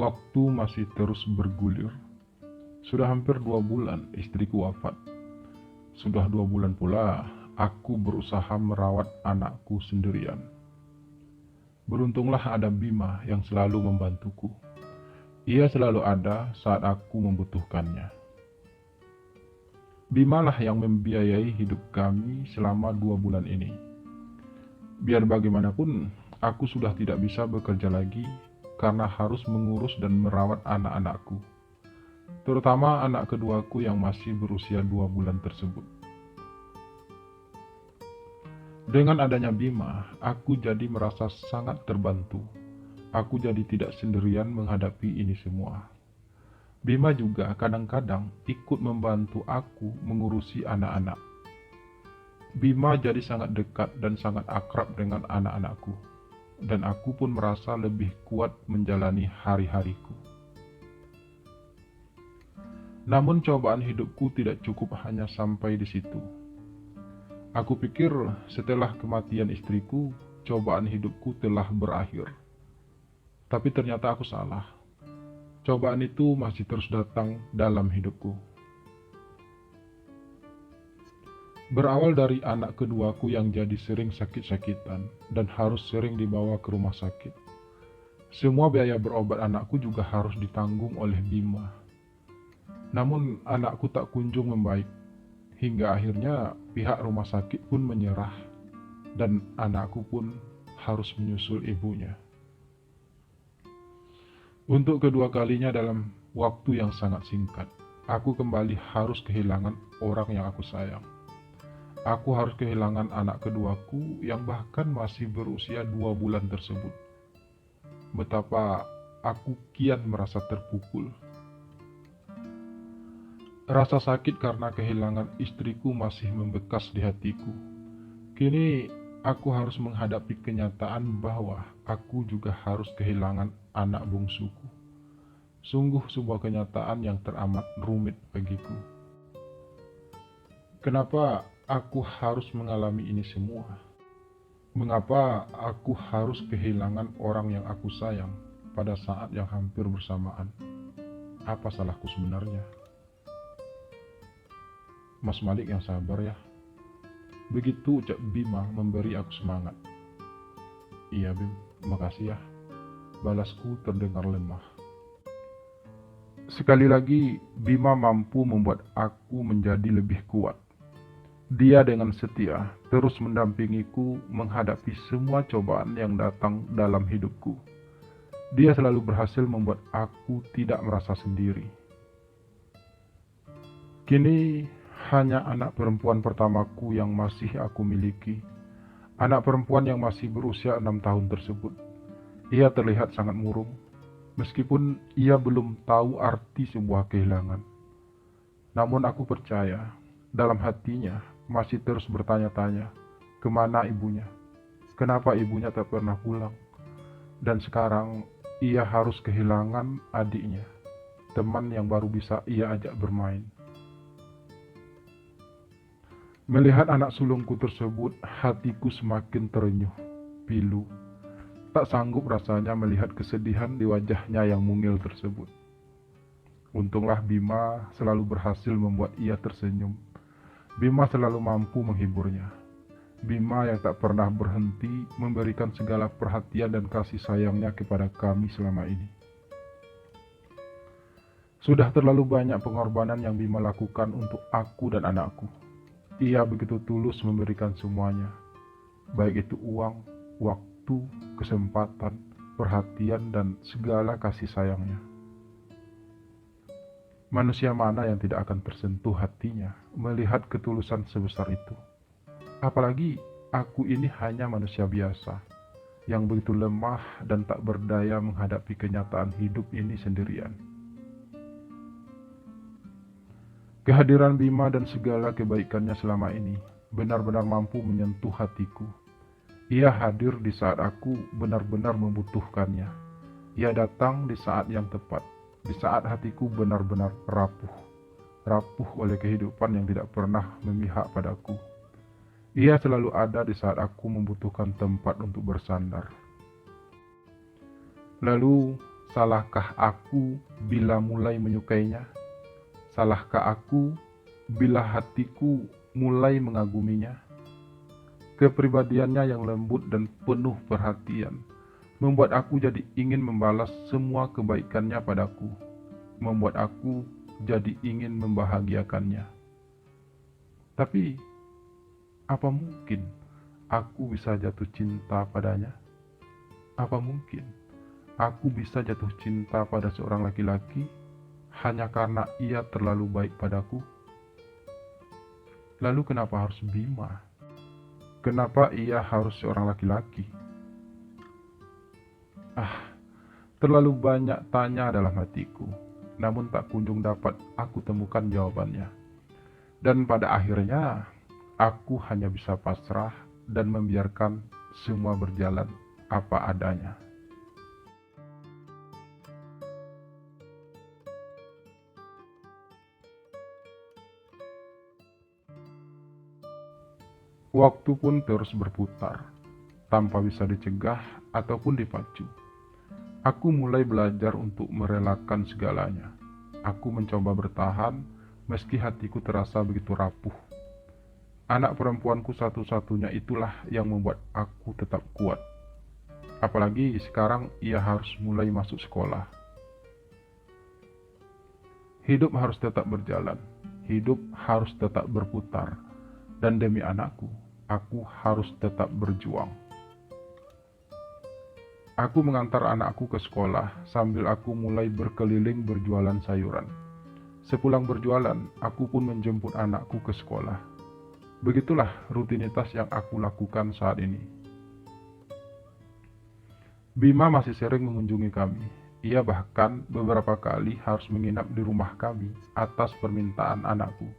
Waktu masih terus bergulir. Sudah hampir 2 bulan istriku wafat. Sudah 2 bulan pula aku berusaha merawat anakku sendirian. Beruntunglah ada Bima yang selalu membantuku. Ia selalu ada saat aku membutuhkannya. Bima lah yang membiayai hidup kami selama 2 bulan ini. Biar bagaimanapun, aku sudah tidak bisa bekerja lagi karena harus mengurus dan merawat anak-anakku. Terutama anak keduaku yang masih berusia 2 bulan tersebut. Dengan adanya Bima, aku jadi merasa sangat terbantu. Aku jadi tidak sendirian menghadapi ini semua. Bima juga kadang-kadang ikut membantu aku mengurusi anak-anak. Bima jadi sangat dekat dan sangat akrab dengan anak-anakku. Dan aku pun merasa lebih kuat menjalani hari-hariku. Namun cobaan hidupku tidak cukup hanya sampai di situ. Aku pikir setelah kematian istriku, cobaan hidupku telah berakhir. Tapi ternyata aku salah. Cobaan itu masih terus datang dalam hidupku. Berawal dari anak keduaku yang jadi sering sakit-sakitan dan harus sering dibawa ke rumah sakit. Semua biaya berobat anakku juga harus ditanggung oleh Bima. Namun anakku tak kunjung membaik. Hingga akhirnya pihak rumah sakit pun menyerah dan anakku pun harus menyusul ibunya. Untuk kedua kalinya dalam waktu yang sangat singkat, aku kembali harus kehilangan orang yang aku sayang. Aku harus kehilangan anak keduaku yang bahkan masih berusia 2 bulan tersebut. Betapa aku kian merasa terpukul. Rasa sakit karena kehilangan istriku masih membekas di hatiku. Kini aku harus menghadapi kenyataan bahwa aku juga harus kehilangan anak bungsuku. Sungguh sebuah kenyataan yang teramat rumit bagiku. Kenapa aku harus mengalami ini semua? Mengapa aku harus kehilangan orang yang aku sayang pada saat yang hampir bersamaan? Apa salahku sebenarnya? Mas Malik yang sabar ya. Begitu ucap Bima memberi aku semangat. Iya Bim, makasih ya. Balasku terdengar lemah. Sekali lagi, Bima mampu membuat aku menjadi lebih kuat. Dia dengan setia terus mendampingiku menghadapi semua cobaan yang datang dalam hidupku. Dia selalu berhasil membuat aku tidak merasa sendiri. Kini hanya anak perempuan pertamaku yang masih aku miliki. Anak perempuan yang masih berusia 6 tahun tersebut. Ia terlihat sangat murung, meskipun ia belum tahu arti sebuah kehilangan. Namun aku percaya, dalam hatinya masih terus bertanya-tanya, kemana ibunya? Kenapa ibunya tak pernah pulang? Dan sekarang ia harus kehilangan adiknya, teman yang baru bisa ia ajak bermain. Melihat anak sulungku tersebut, hatiku semakin terenyuh, pilu. Tak sanggup rasanya melihat kesedihan di wajahnya yang mungil tersebut. Untunglah Bima selalu berhasil membuat ia tersenyum. Bima selalu mampu menghiburnya. Bima yang tak pernah berhenti memberikan segala perhatian dan kasih sayangnya kepada kami selama ini. Sudah terlalu banyak pengorbanan yang Bima lakukan untuk aku dan anakku. Ia begitu tulus memberikan semuanya, baik itu uang, waktu, kesempatan, perhatian, dan segala kasih sayangnya. Manusia mana yang tidak akan tersentuh hatinya melihat ketulusan sebesar itu? Apalagi aku ini hanya manusia biasa, yang begitu lemah dan tak berdaya menghadapi kenyataan hidup ini sendirian. Kehadiran Bima dan segala kebaikannya selama ini benar-benar mampu menyentuh hatiku. Ia hadir di saat aku benar-benar membutuhkannya. Ia datang di saat yang tepat, di saat hatiku benar-benar rapuh oleh kehidupan yang tidak pernah memihak padaku. Ia selalu ada di saat aku membutuhkan tempat untuk bersandar. Lalu, salahkah aku bila mulai menyukainya? Salahkah aku bila hatiku mulai mengaguminya? Kepribadiannya yang lembut dan penuh perhatian membuat aku jadi ingin membalas semua kebaikannya padaku, membuat aku jadi ingin membahagiakannya. Tapi, apa mungkin aku bisa jatuh cinta padanya? Apa mungkin aku bisa jatuh cinta pada seorang laki-laki hanya karena ia terlalu baik padaku? Lalu kenapa harus Bima? Kenapa ia harus seorang laki-laki? Terlalu banyak tanya dalam hatiku, namun tak kunjung dapat aku temukan jawabannya. Dan pada akhirnya, aku hanya bisa pasrah dan membiarkan semua berjalan apa adanya. Waktu pun terus berputar, tanpa bisa dicegah ataupun dipacu. Aku mulai belajar untuk merelakan segalanya. Aku mencoba bertahan, meski hatiku terasa begitu rapuh. Anak perempuanku satu-satunya itulah yang membuat aku tetap kuat. Apalagi sekarang ia harus mulai masuk sekolah. Hidup harus tetap berjalan, hidup harus tetap berputar. Dan demi anakku, aku harus tetap berjuang. Aku mengantar anakku ke sekolah sambil aku mulai berkeliling berjualan sayuran. Sepulang berjualan, aku pun menjemput anakku ke sekolah. Begitulah rutinitas yang aku lakukan saat ini. Bima masih sering mengunjungi kami. Ia bahkan beberapa kali harus menginap di rumah kami atas permintaan anakku.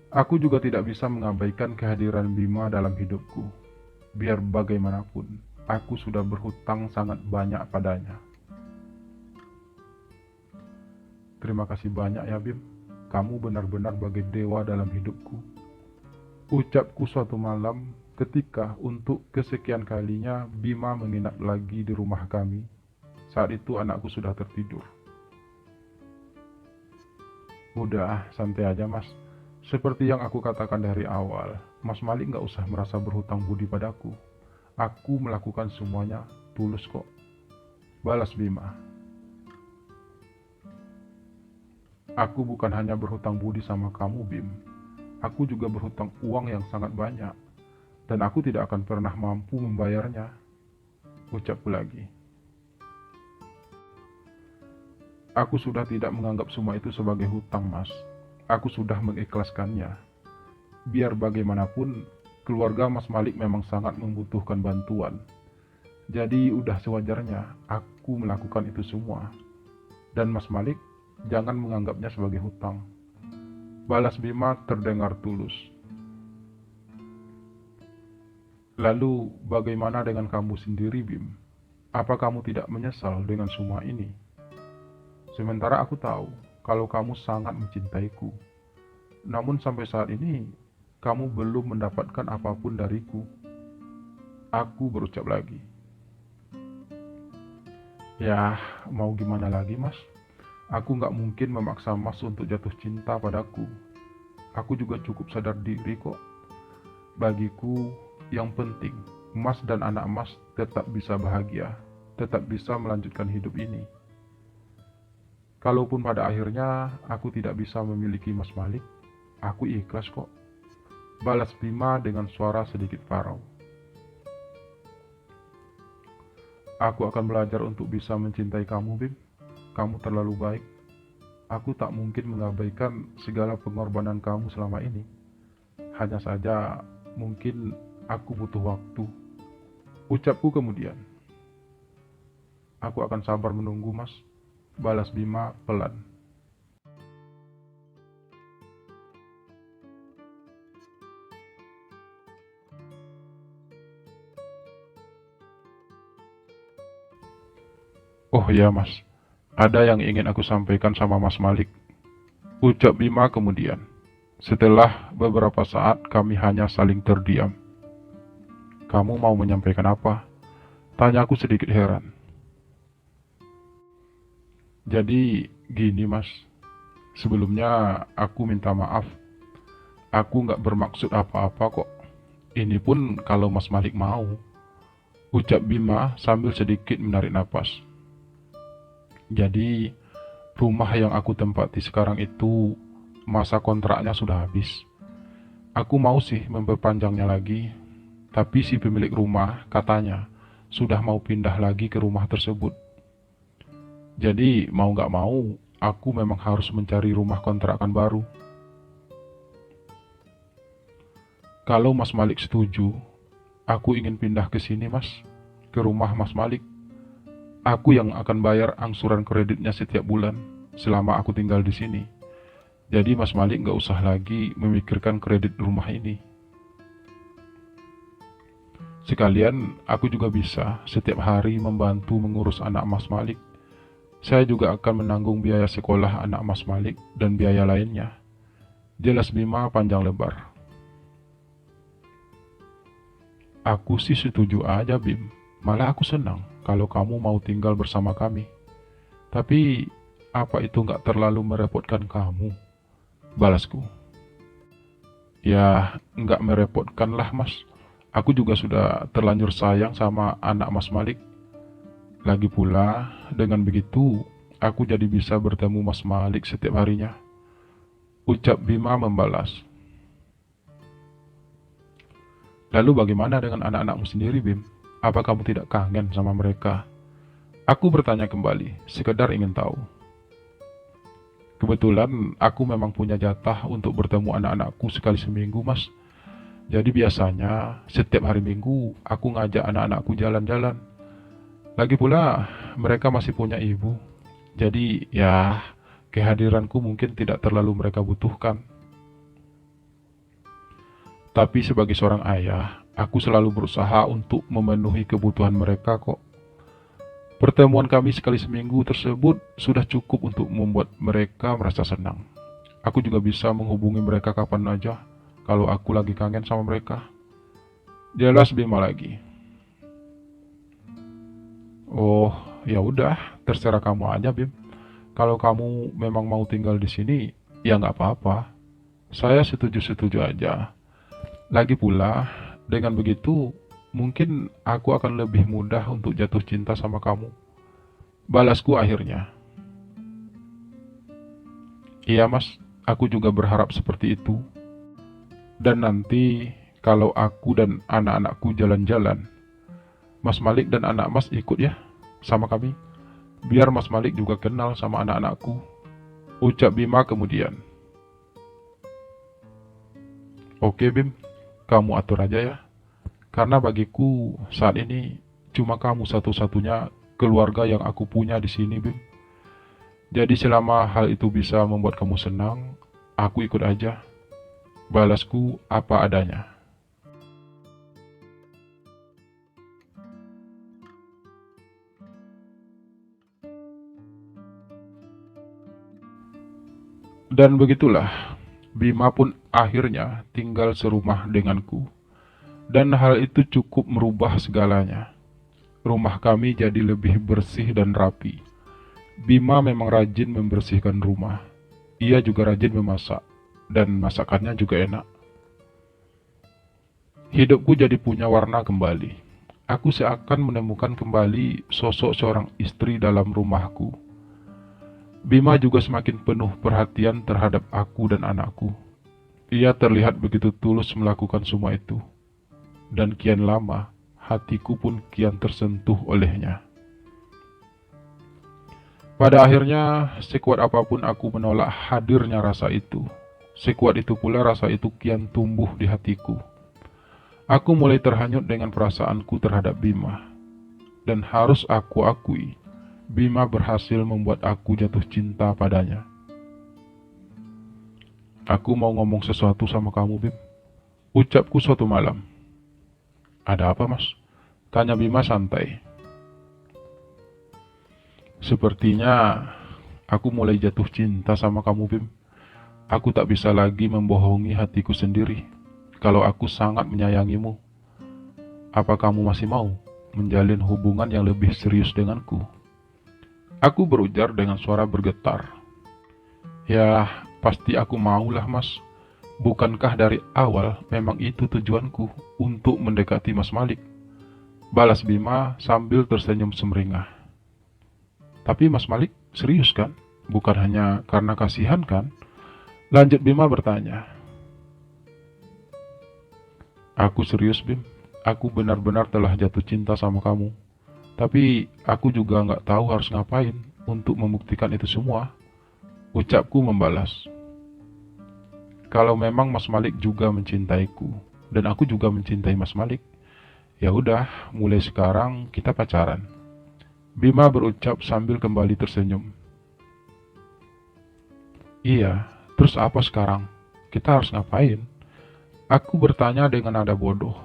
Aku juga tidak bisa mengabaikan kehadiran Bima dalam hidupku. Biar bagaimanapun, aku sudah berhutang sangat banyak padanya. Terima kasih banyak ya Bim. Kamu benar-benar bagai dewa dalam hidupku. Ucapku suatu malam ketika untuk kesekian kalinya Bima menginap lagi di rumah kami. Saat itu anakku sudah tertidur. Udah, santai aja mas. Seperti yang aku katakan dari awal, Mas Malik gak usah merasa berhutang budi padaku. Aku melakukan semuanya tulus kok. Balas Bima. Aku bukan hanya berhutang budi sama kamu Bim. Aku juga berhutang uang yang sangat banyak. Dan aku tidak akan pernah mampu membayarnya. Ucapku lagi. Aku sudah tidak menganggap semua itu sebagai hutang mas. Aku sudah mengikhlaskannya. Biar bagaimanapun, keluarga Mas Malik memang sangat membutuhkan bantuan. Jadi udah sewajarnya aku melakukan itu semua. Dan Mas Malik jangan menganggapnya sebagai hutang. Balas Bima terdengar tulus. Lalu bagaimana dengan kamu sendiri Bim? Apa kamu tidak menyesal dengan semua ini? Sementara aku tahu kalau kamu sangat mencintaiku. Namun sampai saat ini, kamu belum mendapatkan apapun dariku. Aku berucap lagi. Ya, mau gimana lagi mas? Aku gak mungkin memaksa mas untuk jatuh cinta padaku. Aku juga cukup sadar diri kok. Bagiku, yang penting, mas dan anak mas tetap bisa bahagia, tetap bisa melanjutkan hidup ini. Kalaupun pada akhirnya aku tidak bisa memiliki Mas Malik, aku ikhlas kok. Balas Bima dengan suara sedikit parau. Aku akan belajar untuk bisa mencintai kamu, Bim. Kamu terlalu baik. Aku tak mungkin mengabaikan segala pengorbanan kamu selama ini. Hanya saja, mungkin aku butuh waktu. Ucapku kemudian. Aku akan sabar menunggu, Mas. Balas Bima pelan. Oh ya mas, ada yang ingin aku sampaikan sama Mas Malik. Ucap Bima kemudian. Setelah beberapa saat kami hanya saling terdiam. Kamu mau menyampaikan apa? Tanya aku sedikit heran. Jadi gini mas, sebelumnya aku minta maaf. Aku nggak bermaksud apa-apa kok. Ini pun kalau Mas Malik mau, ucap Bima sambil sedikit menarik napas. Jadi, rumah yang aku tempati sekarang itu masa kontraknya sudah habis. Aku mau sih memperpanjangnya lagi, tapi si pemilik rumah katanya sudah mau pindah lagi ke rumah tersebut. Jadi, mau nggak mau, aku memang harus mencari rumah kontrakan baru. Kalau Mas Malik setuju, aku ingin pindah ke sini, Mas. Ke rumah Mas Malik. Aku yang akan bayar angsuran kreditnya setiap bulan selama aku tinggal di sini. Jadi Mas Malik nggak usah lagi memikirkan kredit rumah ini. Sekalian, aku juga bisa setiap hari membantu mengurus anak Mas Malik. Saya juga akan menanggung biaya sekolah anak Mas Malik dan biaya lainnya. Jelas Bima panjang lebar. Aku sih setuju aja, Bim. Malah aku senang kalau kamu mau tinggal bersama kami. Tapi, apa itu nggak terlalu merepotkan kamu? Balasku. Ya, nggak merepotkan lah, Mas. Aku juga sudah terlanjur sayang sama anak Mas Malik. Lagi pula, dengan begitu, aku jadi bisa bertemu Mas Malik setiap harinya. Ucap Bima membalas. Lalu bagaimana dengan anak-anakmu sendiri, Bim? Apa kamu tidak kangen sama mereka? Aku bertanya kembali, sekedar ingin tahu. Kebetulan aku memang punya jatah untuk bertemu anak-anakku sekali seminggu, Mas. Jadi biasanya setiap hari Minggu aku ngajak anak-anakku jalan-jalan. Lagi pula mereka masih punya ibu. Jadi ya kehadiranku mungkin tidak terlalu mereka butuhkan. Tapi sebagai seorang ayah, aku selalu berusaha untuk memenuhi kebutuhan mereka kok. Pertemuan kami sekali seminggu tersebut sudah cukup untuk membuat mereka merasa senang. Aku juga bisa menghubungi mereka kapan aja kalau aku lagi kangen sama mereka. Jelas Bima lagi. Oh, ya udah, terserah kamu aja, Bim. Kalau kamu memang mau tinggal di sini, ya nggak apa-apa. Saya setuju-setuju aja. Lagi pula, dengan begitu, mungkin aku akan lebih mudah untuk jatuh cinta sama kamu. Balasku akhirnya. Iya mas, aku juga berharap seperti itu. Dan nanti, kalau aku dan anak-anakku jalan-jalan, Mas Malik dan anak mas ikut ya, sama kami. Biar Mas Malik juga kenal sama anak-anakku. Ucap Bima kemudian. Oke Bim, kamu atur aja ya. Karena bagiku saat ini cuma kamu satu-satunya keluarga yang aku punya di sini, Bim. Jadi selama hal itu bisa membuat kamu senang, aku ikut aja. Balasku apa adanya. Dan begitulah, Bima pun akhirnya tinggal serumah denganku. Dan hal itu cukup merubah segalanya. Rumah kami jadi lebih bersih dan rapi. Bima memang rajin membersihkan rumah. Ia juga rajin memasak, dan masakannya juga enak. Hidupku jadi punya warna kembali. Aku seakan menemukan kembali sosok seorang istri dalam rumahku. Bima juga semakin penuh perhatian terhadap aku dan anakku. Ia terlihat begitu tulus melakukan semua itu. Dan kian lama, hatiku pun kian tersentuh olehnya. Pada akhirnya, sekuat apapun aku menolak hadirnya rasa itu, sekuat itu pula rasa itu kian tumbuh di hatiku. Aku mulai terhanyut dengan perasaanku terhadap Bima. Dan harus aku akui, Bima berhasil membuat aku jatuh cinta padanya. Aku mau ngomong sesuatu sama kamu, Bim. Ucapku suatu malam. Ada apa, Mas? Tanya Bima santai. Sepertinya aku mulai jatuh cinta sama kamu, Bim. Aku tak bisa lagi membohongi hatiku sendiri kalau aku sangat menyayangimu. Apa kamu masih mau menjalin hubungan yang lebih serius denganku? Aku berujar dengan suara bergetar. Ya, pasti aku maulah, Mas. Bukankah dari awal memang itu tujuanku untuk mendekati Mas Malik? Balas Bima sambil tersenyum sumringah. Tapi Mas Malik serius kan? Bukan hanya karena kasihan kan? Lanjut Bima bertanya. Aku serius Bim. Aku benar-benar telah jatuh cinta sama kamu. Tapi aku juga nggak tahu harus ngapain untuk membuktikan itu semua. Ucapku membalas. Kalau memang Mas Malik juga mencintaiku dan aku juga mencintai Mas Malik, ya udah, mulai sekarang kita pacaran. Bima berucap sambil kembali tersenyum. Iya, terus apa sekarang? Kita harus ngapain? Aku bertanya dengan nada bodoh.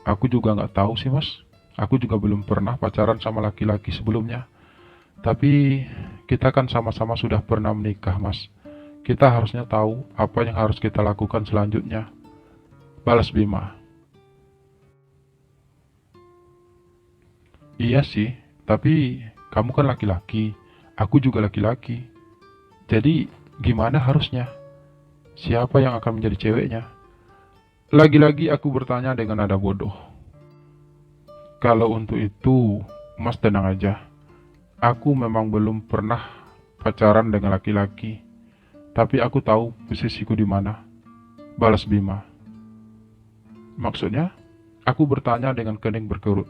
Aku juga nggak tahu sih Mas. Aku juga belum pernah pacaran sama laki-laki sebelumnya. Tapi kita kan sama-sama sudah pernah menikah Mas. Kita harusnya tahu apa yang harus kita lakukan selanjutnya. Balas Bima. Iya sih, tapi kamu kan laki-laki. Aku juga laki-laki. Jadi gimana harusnya? Siapa yang akan menjadi ceweknya? Lagi-lagi aku bertanya dengan nada bodoh. Kalau untuk itu, Mas tenang aja. Aku memang belum pernah pacaran dengan laki-laki. Tapi aku tahu posisiku di mana. Balas Bima. Maksudnya? Aku bertanya dengan kening berkerut.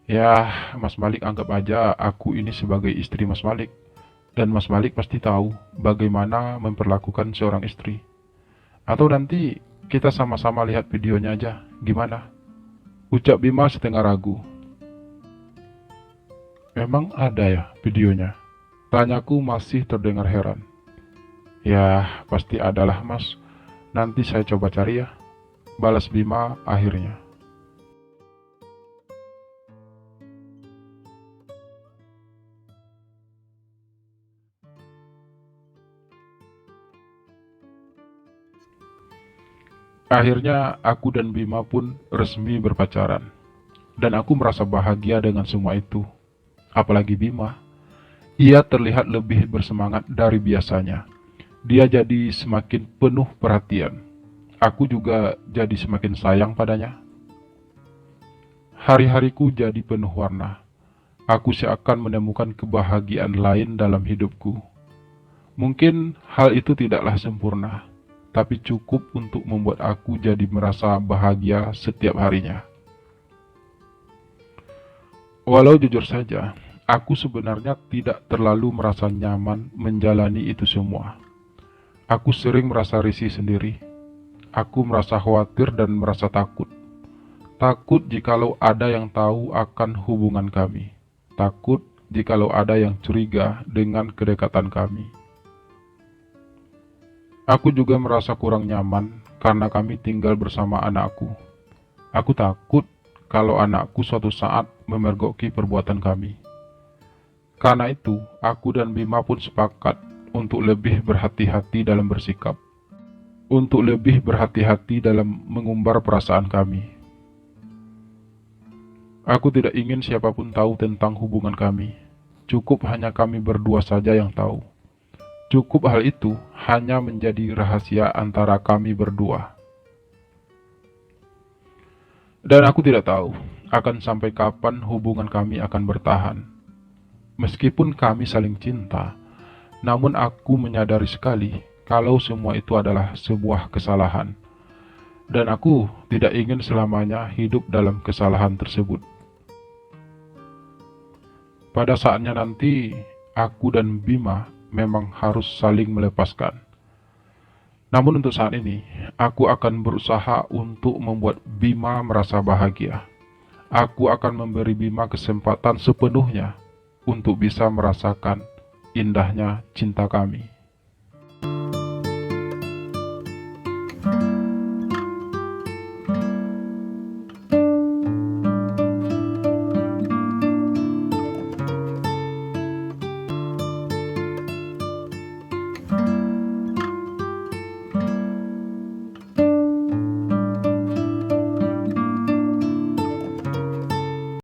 Ya, Mas Malik anggap aja aku ini sebagai istri Mas Malik. Dan Mas Malik pasti tahu bagaimana memperlakukan seorang istri. Atau nanti kita sama-sama lihat videonya aja, gimana? Ucap Bima setengah ragu. Memang ada ya videonya? Tanyaku masih terdengar heran. Ya, pasti adalah Mas. Nanti saya coba cari ya. Balas Bima akhirnya. Akhirnya aku dan Bima pun resmi berpacaran. Dan aku merasa bahagia dengan semua itu. Apalagi Bima. Ia terlihat lebih bersemangat dari biasanya. Dia jadi semakin penuh perhatian. Aku juga jadi semakin sayang padanya. Hari-hariku jadi penuh warna. Aku seakan menemukan kebahagiaan lain dalam hidupku. Mungkin hal itu tidaklah sempurna, tapi cukup untuk membuat aku jadi merasa bahagia setiap harinya. Walau jujur saja, aku sebenarnya tidak terlalu merasa nyaman menjalani itu semua. Aku sering merasa risih sendiri. Aku merasa khawatir dan merasa takut. Takut jikalau ada yang tahu akan hubungan kami. Takut jikalau ada yang curiga dengan kedekatan kami. Aku juga merasa kurang nyaman karena kami tinggal bersama anakku. Aku takut kalau anakku suatu saat memergoki perbuatan kami. Karena itu, aku dan Bima pun sepakat untuk lebih berhati-hati dalam bersikap. Untuk lebih berhati-hati dalam mengumbar perasaan kami. Aku tidak ingin siapapun tahu tentang hubungan kami. Cukup hanya kami berdua saja yang tahu. Cukup hal itu hanya menjadi rahasia antara kami berdua. Dan aku tidak tahu akan sampai kapan hubungan kami akan bertahan. Meskipun kami saling cinta, namun aku menyadari sekali kalau semua itu adalah sebuah kesalahan. Dan aku tidak ingin selamanya hidup dalam kesalahan tersebut. Pada saatnya nanti, aku dan Bima memang harus saling melepaskan. Namun untuk saat ini, aku akan berusaha untuk membuat Bima merasa bahagia. Aku akan memberi Bima kesempatan sepenuhnya untuk bisa merasakan indahnya cinta kami.